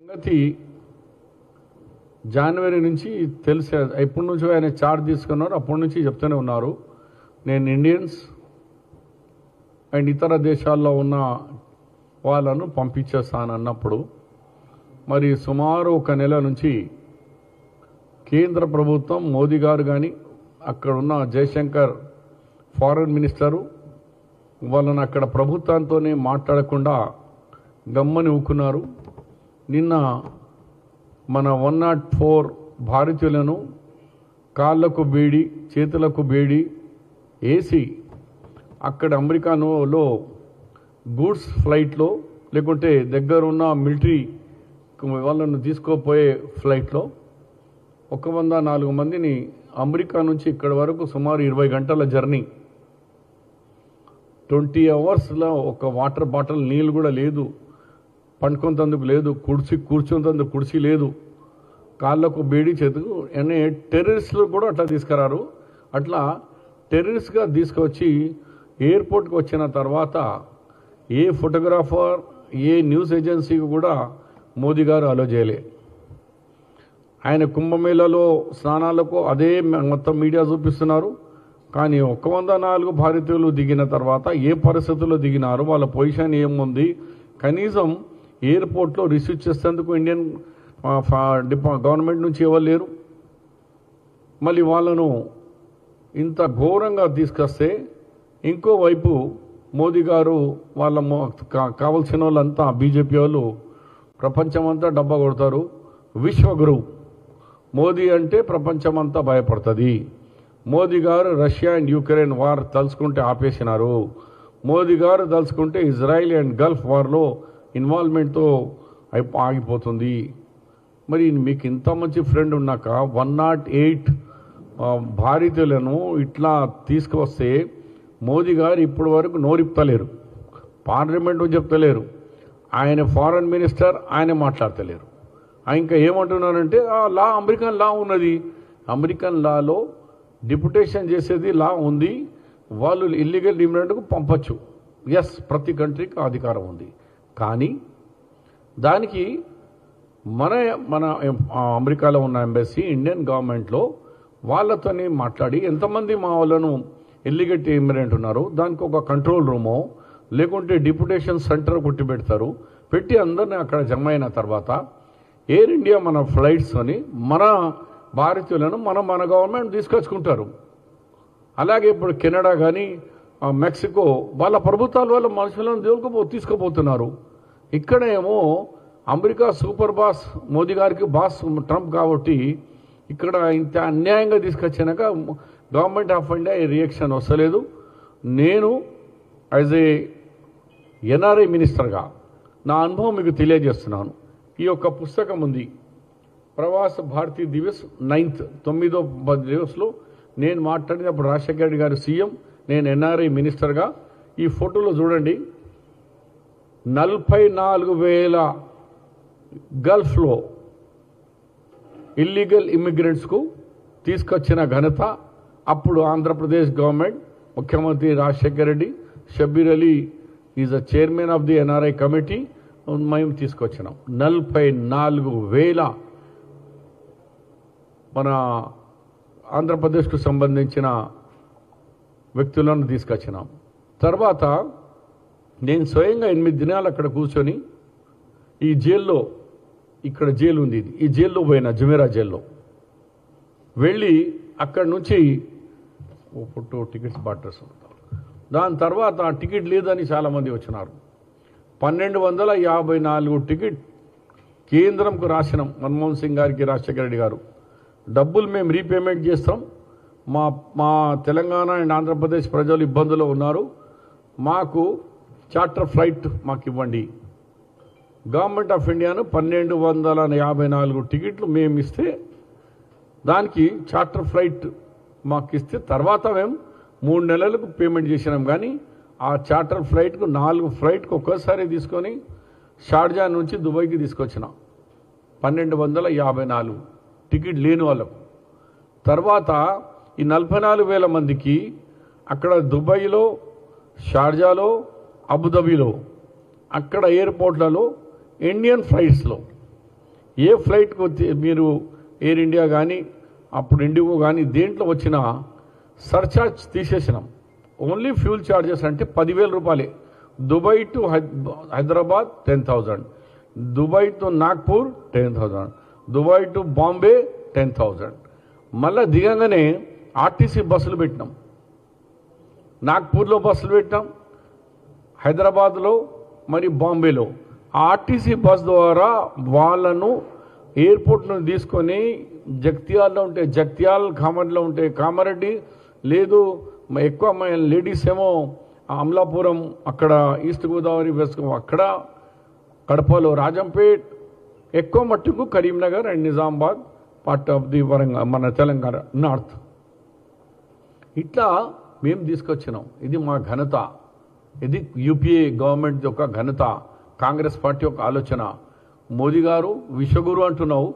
సంగతి జనవరి నుంచి తెలిసే ఎప్పటి నుంచో ఆయన చార్జ్ తీసుకున్నారు. అప్పటి నుంచి చెప్తూనే ఉన్నారు, నేను ఇండియన్స్ అండ్ ఇతర దేశాల్లో ఉన్న వాళ్ళను పంపించేస్తానన్నప్పుడు మరి సుమారు ఒక నెల నుంచి కేంద్ర ప్రభుత్వం మోదీ గారు కానీ అక్కడున్న జయశంకర్ ఫారెన్ మినిస్టరు వాళ్ళని అక్కడ ప్రభుత్వంతోనే మాట్లాడకుండా గమ్మని ఊకున్నారు. నిన్న మన 104 భారతీయులను కాళ్ళకు బేడి చేతులకు బేడి వేసి అక్కడ అమెరికాలో గూడ్స్ ఫ్లైట్లో లేకుంటే దగ్గరున్న మిలిటరీ వాళ్ళను తీసుకోపోయే ఫ్లైట్లో 104 మందిని అమెరికా నుంచి ఇక్కడ వరకు సుమారు 20 గంటల జర్నీ, 20 అవర్స్లో ఒక వాటర్ బాటిల్ నీళ్ళు కూడా లేదు, పండుకునేందుకు లేదు, కూర్చునేందుకు కుర్చీ లేదు, కాళ్ళకు బేడి చేతుకు అనే టెర్రరిస్టులు కూడా అట్లా తీసుకురారు. అట్లా టెర్రరిస్ట్గా తీసుకొచ్చి ఎయిర్పోర్ట్కి వచ్చిన తర్వాత ఏ ఫోటోగ్రాఫర్ ఏ న్యూస్ ఏజెన్సీకి కూడా మోదీ గారు అలో చేయలే. ఆయన కుంభమేళలో స్నానాలకు అదే మొత్తం మీడియా చూపిస్తున్నారు. కానీ 104 భారతీయులు దిగిన తర్వాత ఏ పరిస్థితుల్లో దిగినారు, వాళ్ళ పొజిషన్ ఏముంది, కనీసం ఎయిర్పోర్ట్లో రిసీవ్ చేసేందుకు ఇండియన్ గవర్నమెంట్ నుంచి ఎవరు లేరు. మళ్ళీ వాళ్ళను ఇంత ఘోరంగా తీసుకొస్తే ఇంకోవైపు మోదీ గారు వాళ్ళ కావలసిన వాళ్ళంతా బీజేపీ వాళ్ళు ప్రపంచమంతా డబ్బా కొడతారు. విశ్వగురు మోదీ అంటే ప్రపంచమంతా భయపడుతుంది. మోదీ గారు రష్యా అండ్ యుక్రెయిన్ వార్ తలుచుకుంటే ఆపేసినారు. మోదీ గారు తలుచుకుంటే ఇజ్రాయిల్ అండ్ గల్ఫ్ వార్లో ఇన్వాల్వ్మెంట్తో ఆగిపోతుంది. మరి మీకు ఇంత మంచి ఫ్రెండ్ ఉన్నాక 108 భారతీయులను ఇట్లా తీసుకువస్తే మోదీ గారు ఇప్పటి వరకు నోరిప్తలేరు, పార్లమెంటు చెప్తలేరు, ఆయన ఫారెన్ మినిస్టర్ ఆయన మాట్లాడతలేరు. ఇంకా ఏమంటున్నారంటే లా అమెరికన్ లా ఉన్నది, అమెరికన్ లాలో డిప్యుటేషన్ చేసేది లా ఉంది, వాళ్ళు ఇల్లీగల్ ఇమిగ్రెంట్కు పంపచ్చు. ఎస్, ప్రతి కంట్రీకి అధికారం ఉంది. కానీ దానికి మన అమెరికాలో ఉన్న ఎంబసీ ఇండియన్ గవర్నమెంట్లో వాళ్ళతోనే మాట్లాడి ఎంతమంది మా వాళ్ళను ఇల్లీగల్ ఇమిగ్రెంట్ ఉన్నారు దానికి ఒక కంట్రోల్ రూమో లేకుంటే డిప్యుటేషన్ సెంటర్ పెడతారు. పెట్టి అందరినీ అక్కడ జమ అయిన తర్వాత ఎయిర్ ఇండియా మన ఫ్లైట్స్తోని మన భారతీయులను మన గవర్నమెంట్ తీసుకొచ్చుకుంటారు. అలాగే ఇప్పుడు కెనడా కానీ మెక్సికో వాళ్ళ ప్రభుత్వాల వల్ల మనుషులను తీసుకుపోతున్నారు. ఇక్కడ ఏమో అమెరికా సూపర్ బాస్ మోదీ గారికి బాస్ ట్రంప్ కాబట్టి ఇక్కడ ఇంత అన్యాయంగా తీసుకొచ్చినాక గవర్నమెంట్ ఆఫ్ ఇండియా రియాక్షన్ వస్తలేదు. నేను యాజ్ ఏ ఎన్ఆర్ఐ మినిస్టర్గా నా అనుభవం మీకు తెలియజేస్తున్నాను. ఈ యొక్క పుస్తకం ఉంది, ప్రవాస భారతీయ దివస్ 9వ దివస్లో నేను మాట్లాడినప్పుడు రాజశేఖర రెడ్డి గారు సీఎం, నేను ఎన్ఆర్ఐ మినిస్టర్గా. ఈ ఫోటోలో చూడండి, 44,000 గల్ఫ్లో ఇల్లీగల్ ఇమిగ్రెంట్స్కు తీసుకొచ్చిన ఘనత అప్పుడు ఆంధ్రప్రదేశ్ గవర్నమెంట్ ముఖ్యమంత్రి Rajasekhara Reddy, Shabbir Ali is the chairman of the NRI committee, మేము తీసుకొచ్చినాం. 44,000 మన ఆంధ్రప్రదేశ్కు సంబంధించిన వ్యక్తులను తీసుకొచ్చినాం. తర్వాత నేను స్వయంగా 8 దినాలు అక్కడ కూర్చొని ఈ జైల్లో, ఇక్కడ జైలు ఉంది, ఈ జైల్లో పోయినా జుమేరా జైల్లో వెళ్ళి అక్కడి నుంచి ఫోటో టికెట్స్ బాటర్స్ దాని తర్వాత టికెట్ లేదని చాలామంది వచ్చినారు. 1254 టికెట్ కేంద్రంకు రాసినాం. మన్మోహన్ సింగ్ గారికి, రాజశేఖర రెడ్డి గారు డబ్బులు మేము రీపేమెంట్ చేస్తాం, మా తెలంగాణ అండ్ ఆంధ్రప్రదేశ్ ప్రజలు ఇబ్బందులు ఉన్నారు, మాకు చార్టర్ ఫ్లైట్ మాకు ఇవ్వండి. గవర్నమెంట్ ఆఫ్ ఇండియాను 1254 టికెట్లు మేము ఇస్తే దానికి చార్టర్ ఫ్లైట్ మాకు ఇస్తే తర్వాత మేము 3 నెలలకు పేమెంట్ చేసినాం. కానీ ఆ చార్టర్ ఫ్లైట్కు 4 ఫ్లైట్కు ఒక్కసారి తీసుకొని షార్జా నుంచి దుబాయ్కి తీసుకొచ్చినాం. 1254 టికెట్ లేని వాళ్ళకు. తర్వాత ఈ 44,000 మందికి అక్కడ దుబాయ్లో, షార్జాలో, అబుదాబిలో అక్కడ ఎయిర్పోర్ట్లలో ఇండియన్ ఫ్లైట్స్లో ఏ ఫ్లైట్కి మీరు ఎయిర్ ఇండియా కానీ అప్పుడు ఇండిగో కానీ దేంట్లో వచ్చినా సర్చార్జ్ తీసేసినాం. ఓన్లీ ఫ్యూల్ ఛార్జెస్ అంటే 10,000 రూపాయలే. Dubai to Hyderabad 10,000, Dubai to Nagpur 10,000, Dubai to Bombay 10,000. మళ్ళీ దిగంగానే ఆర్టీసీ బస్సులు పెట్టినాం. నాగ్పూర్లో బస్సులు పెట్టినాం, హైదరాబాద్లో మరి బాంబేలో. ఆర్టీసీ బస్ ద్వారా వాళ్ళను ఎయిర్పోర్ట్ నుంచి తీసుకొని జగిత్యాలలో ఉంటే జగిత్యాల, కామారెడ్డిలో ఉంటే కామారెడ్డి, లేదు ఎక్కువ లేడీస్ ఏమో అమలాపురం, అక్కడ ఈస్ట్ గోదావరి, వెస్ట్ అక్కడ కడపలో రాజంపేట్, ఎక్కువ మట్టుకు Karimnagar and Nizamabad, part of the Warangal మన తెలంగాణ నార్త్. ఇట్లా మేము తీసుకొచ్చినాం. ఇది మా ఘనత. ఇది యూపీఏ గవర్నమెంట్ యొక్క ఘనత, కాంగ్రెస్ పార్టీ యొక్క ఆలోచన. మోదీ గారు విశ్వగురు అంటున్నావు,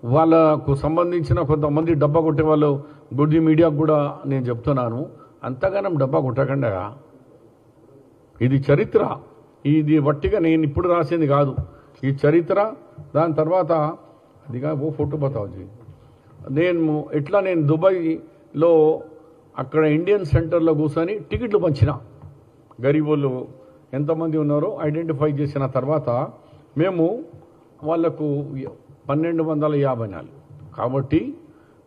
వాళ్ళకు సంబంధించిన కొంతమంది డబ్బా కొట్టే వాళ్ళు గుడ్డి మీడియాకు కూడా నేను చెప్తున్నాను, అంతగానం డబ్బా కొట్టకుండా. ఇది చరిత్ర, ఇది వట్టిగా నేను ఇప్పుడు రాసింది కాదు, ఈ చరిత్ర. దాని తర్వాత అదిగా ఓ ఫోటో బతావుజీ, నేను దుబాయ్లో అక్కడ ఇండియన్ సెంటర్లో కూర్చొని టికెట్లు పంచిన. గరీబోళ్ళు ఎంతమంది ఉన్నారో ఐడెంటిఫై చేసిన తర్వాత మేము వాళ్లకు 1254. కాబట్టి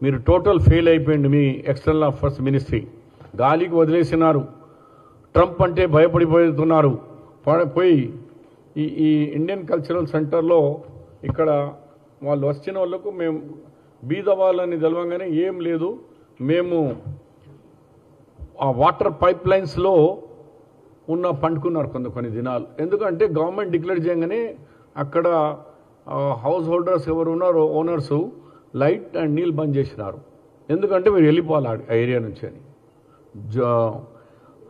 మీరు టోటల్ ఫెయిల్ అయిపోయింది. మీ ఎక్స్టర్నల్ అఫేర్స్ మినిస్ట్రీ గాలికి వదిలేసినారు. ట్రంప్ అంటే భయపడిపోతున్నారు. పోయి ఈ ఇండియన్ కల్చరల్ సెంటర్లో ఇక్కడ వాళ్ళు వచ్చిన వాళ్ళకు మేము బీద వాళ్ళని తెలవంగానే ఏం లేదు, మేము ఆ వాటర్ పైప్ లైన్స్లో పండుకున్నారు కొన్ని దినాలు. ఎందుకంటే గవర్నమెంట్ డిక్లేర్ చేయగానే అక్కడ హౌస్ హోల్డర్స్ ఎవరు ఉన్నారో ఓనర్స్ లైట్ అండ్ నీళ్ళు బంద్ చేసినారు. ఎందుకంటే మీరు వెళ్ళిపోవాలి ఆ ఏరియా నుంచి అని,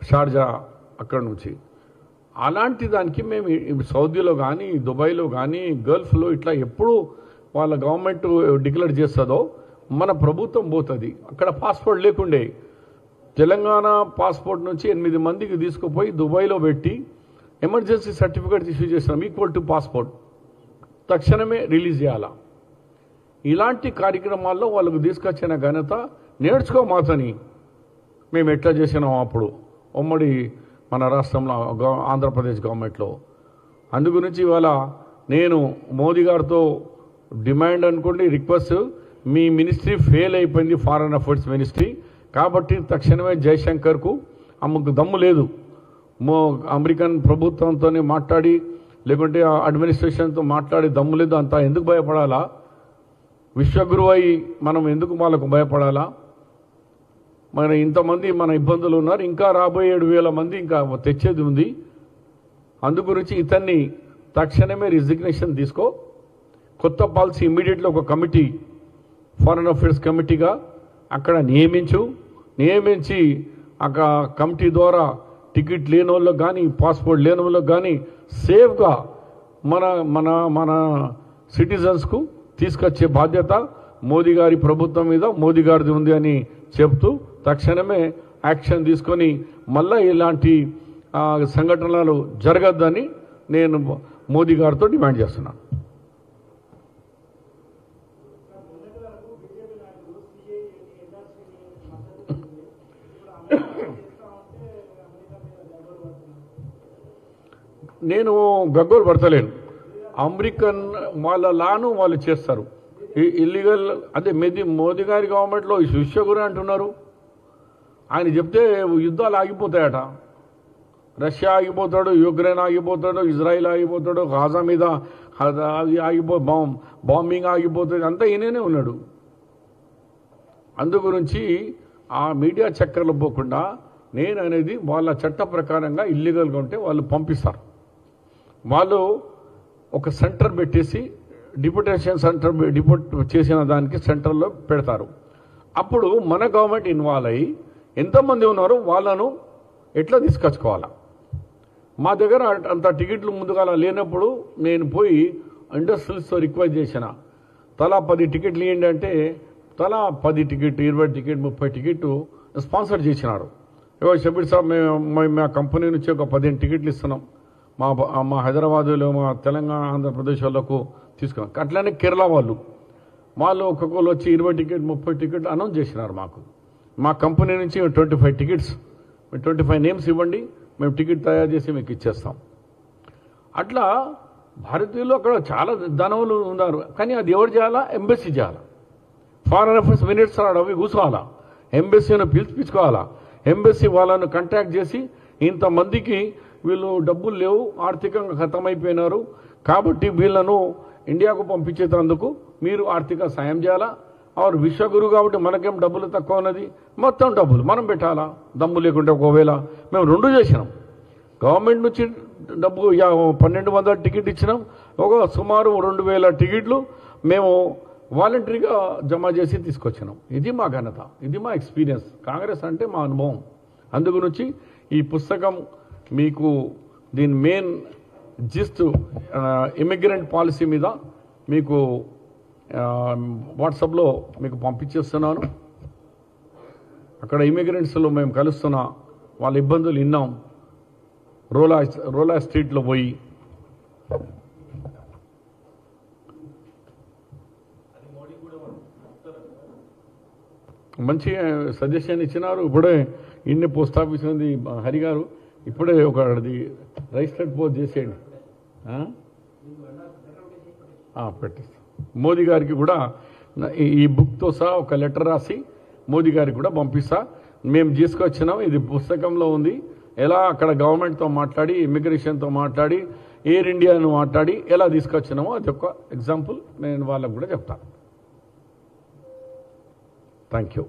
షార్జా అక్కడ నుంచి. అలాంటి దానికి మేము సౌదీలో కానీ దుబాయ్లో కానీ గల్ఫ్లో ఇట్లా ఎప్పుడు వాళ్ళ గవర్నమెంట్ డిక్లేర్ చేస్తుందో మన ప్రభుత్వం పోతుంది. అక్కడ పాస్పోర్ట్ లేకుండే తెలంగాణ పాస్పోర్ట్ నుంచి 8 మందికి తీసుకుపోయి దుబాయ్లో పెట్టి ఎమర్జెన్సీ సర్టిఫికేట్ ఇష్యూ చేసినాం, ఈక్వల్ టు పాస్పోర్ట్. తక్షణమే రిలీజ్ చేయాలా. ఇలాంటి కార్యక్రమాల్లో వాళ్ళకు తీసుకొచ్చిన ఘనత నేర్చుకో మాతని మేము ఎట్లా చేసినాం అప్పుడు ఉమ్మడి మన రాష్ట్రంలో ఆంధ్రప్రదేశ్ గవర్నమెంట్లో. అందుగురించి ఇవాళ నేను మోదీ గారితో డిమాండ్ అనుకోండి, రిక్వెస్ట్, మీ మినిస్ట్రీ ఫెయిల్ అయిపోయింది, ఫారెన్ అఫేర్స్ మినిస్ట్రీ. కాబట్టి తక్షణమే జయశంకర్కు ఆమెకు దమ్ము లేదు, అమెరికన్ ప్రభుత్వంతో మాట్లాడి లేకుంటే అడ్మినిస్ట్రేషన్తో మాట్లాడి దమ్ము లేదు, అంతా ఎందుకు భయపడాలా? విశ్వగురువు అయి మనం ఎందుకు వాళ్ళకు భయపడాలా? మన ఇంతమంది మన ఇబ్బందులు ఉన్నారు, ఇంకా రాబోయే 7,000 మంది ఇంకా తెచ్చేది ఉంది. అందుగురించి ఇతన్ని తక్షణమే రిజిగ్నేషన్ తీసుకో, కొత్త పాలసీ ఇమ్మీడియట్లీ ఒక కమిటీ, ఫారెన్ అఫేర్స్ కమిటీగా అక్కడ నియమించి అక్కడ కమిటీ ద్వారా టికెట్ లేని వాళ్ళకి కానీ పాస్పోర్ట్ లేని వాళ్ళకి కానీ సేఫ్గా మన మన మన సిటిజన్స్కు తీసుకొచ్చే బాధ్యత మోదీ గారి ప్రభుత్వం మీద, మోదీ గారిది ఉంది అని చెప్తూ తక్షణమే యాక్షన్ తీసుకొని మళ్ళీ ఇలాంటి సంఘటనలు జరగద్దని నేను మోదీ గారితో డిమాండ్ చేస్తున్నాను. నేను గగ్గోలు పడతలేను. అమెరికన్ వాళ్ళ లాను వాళ్ళు చేస్తారు, ఇల్లీగల్. అదే మోదీ గారి గవర్నమెంట్లో విశ్వగురు అంటున్నారు. ఆయన చెప్తే యుద్ధాలు ఆగిపోతాయట. రష్యా ఆగిపోతాడు, యుక్రెయిన్ ఆగిపోతాడు, ఇజ్రాయిల్ ఆగిపోతాడు, గాజా మీద అది బాంబింగ్ ఆగిపోతుంది, అంతా ఈయననే ఉన్నాడు. అందుగురించి ఆ మీడియా చక్కర్లు పోకుండా నేను అనేది వాళ్ళ చట్ట ప్రకారంగా ఇల్లీగల్గా ఉంటే వాళ్ళు పంపిస్తారు. వాళ్ళు ఒక సెంటర్ పెట్టేసి డిపోటేషన్ సెంటర్ డిపోట్ చేసిన దానికి సెంటర్లో పెడతారు. అప్పుడు మన గవర్నమెంట్ ఇన్వాల్వ్ అయ్యి ఎంతమంది ఉన్నారో వాళ్ళను ఎట్లా తీసుకొచ్చుకోవాలా. మా దగ్గర అంత టికెట్లు ముందుగా లేనప్పుడు నేను పోయి ఇండస్ట్రీస్తో రిక్వెస్ట్ చేసిన, తలా 10 టికెట్లు ఇవ్వండి అంటే తలా 10 టికెట్, 20 టికెట్, 30 టికెట్ స్పాన్సర్ చేసినారు. షబీర్ సాబ్ మేము మా కంపెనీ నుంచి ఒక 15 టికెట్లు ఇస్తున్నాం, మా హైదరాబాదులో మా తెలంగాణ ఆంధ్రప్రదేశ్ వాళ్ళకు తీసుకున్నాం. అట్లనే కేరళ వాళ్ళు ఒక్కొక్కరు వచ్చి 20 టికెట్ 30 టికెట్లు అనౌన్స్ చేసినారు. మా కంపెనీ నుంచి 25 టికెట్స్, 25 నేమ్స్ ఇవ్వండి, మేము టికెట్ తయారు చేసి మీకు ఇచ్చేస్తాం. అట్లా భారతీయులు అక్కడ చాలా ధనవులు ఉన్నారు. కానీ అది ఎవరు చేయాలా? ఎంబసీ చేయాలా. ఫారెన్ అఫేర్స్ మినిట్స్ రాడు, అవి కూర్చోవాలా, ఎంబసీని పిలిపించుకోవాలా. ఎంబసీ వాళ్ళను కాంటాక్ట్ చేసి ఇంతమందికి వీళ్ళు డబ్బులు లేవు, ఆర్థికంగా ఖతమైపోయినారు, కాబట్టి వీళ్ళను ఇండియాకు పంపించేందుకు మీరు ఆర్థిక సాయం చేయాలా. ఆరు విశ్వగురు కాబట్టి మనకేం డబ్బులు తక్కువ ఉన్నది, మొత్తం డబ్బులు మనం పెట్టాలా. దమ్ము లేకుంటే ఒకవేళ మేము 2 చేసినాం. గవర్నమెంట్ నుంచి డబ్బు 1200 టికెట్ ఇచ్చినాం, ఒక సుమారు 2000 టికెట్లు మేము వాలంటరీగా జమ చేసి తీసుకొచ్చినాం. ఇది మా ఘనత, ఇది మా ఎక్స్పీరియన్స్. కాంగ్రెస్ అంటే మా అనుభవం. అందు గురించి ఈ పుస్తకం మీకు దీని మెయిన్ జిస్ట్ ఇమిగ్రెంట్ పాలసీ మీద మీకు వాట్సాప్లో మీకు పంపించేస్తున్నాను. అక్కడ ఇమిగ్రెంట్స్లో మేము కలుస్తున్నా, వాళ్ళ ఇబ్బందులు విన్నాం. రోలా స్ట్రీట్లో పోయి మంచి సజెషన్ ఇచ్చినారు. ఇప్పుడే ఇన్ని పోస్ట్ ఆఫీస్ ఉంది హరి గారు, ఇప్పుడే ఒకది రిజిస్టర్డ్ పోస్ట్ చేసేయండి, పెట్టేస్తాం. మోదీ గారికి కూడా ఈ బుక్తో సహా ఒక లెటర్ రాసి మోదీ గారికి కూడా పంపిస్తా. మేము తీసుకొచ్చినాం, ఇది పుస్తకంలో ఉంది. ఎలా అక్కడ గవర్నమెంట్తో మాట్లాడి, ఇమిగ్రేషన్తో మాట్లాడి, ఎయిర్ ఇండియాను మాట్లాడి ఎలా తీసుకొచ్చినామో అది ఒక ఎగ్జాంపుల్ నేను వాళ్ళకు కూడా చెప్తాను. Thank you.